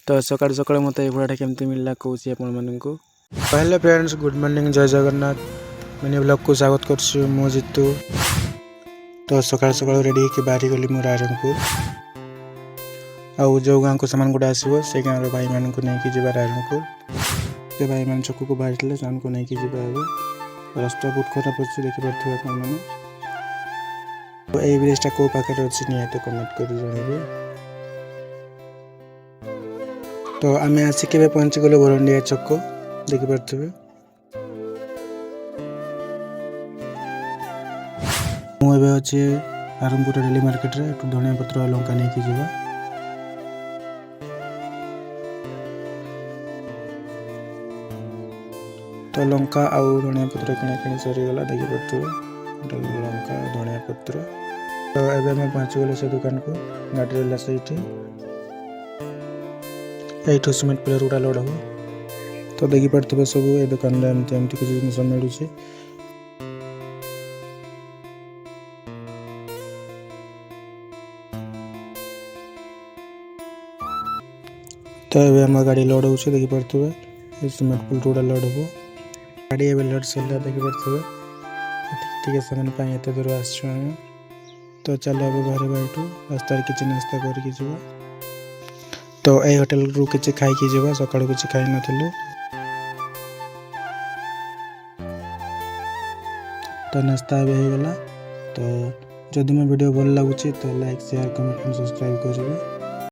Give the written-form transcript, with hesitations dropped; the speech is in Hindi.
तो सकाळ सकाळ मत घोड़ाटा केमती मिलला कहूँ आपण को। हेलो फ्रेंड्स, गुड मॉर्निंग, जय जगन्नाथ। मिनी ब्लॉग को स्वागत कर मो जितू। तो सकाळ सकाळ रेडी होकर बाहरी गली मोर रायरंगपुर। आउ जो गाँव को सामान गुड़ा आसो से गाँव भाई मान को लेकिन जी रायरंगपुर। से भाई मान छक को बाहर से को लेकिन जी रास्ता बहुत खराब अच्छे देखिपे आपने। तो ये ब्रिजटा कौ पाखे अच्छी निहत कमेंट कर जनइबे। तो आम आसिक पहुँची गले भरंडिया छक देखिपे। मुझे अच्छे आरंभपुर डेली मार्केट रे धनिया पत्र लंका नहीं कि जीवा। तो लंका आउ धनिया पत्र किଣା किणी सरीगला देखिपे। लंका धनिया पत्र तो एबे मैं पहुँच गले से दुकान को। गाड़ी रहा से ये सीमेंट पिलर गुड़ा लोड हम। तो देखिपे सब ये दुकान में एमती किसी जिन मिलूँ। तो ये आम गाड़ी लोड हो देखिपे सीमेंट पिलर गुड़ा लोड हम। गाड़ी ए लोड सरला देखिपे सामान एत दूर आस। तो चलो अब घर बैठू रास्तार किसी नास्ता करके जीवा। तो ये होटल रू किसी खाई जीवा, सकाळू किसी खाई नथिलु। तो नास्ता भी हो गला। तो जदि मो वीडियो भल लगुच तो लाइक शेयर कमेंट सब्सक्राइब करेंगे।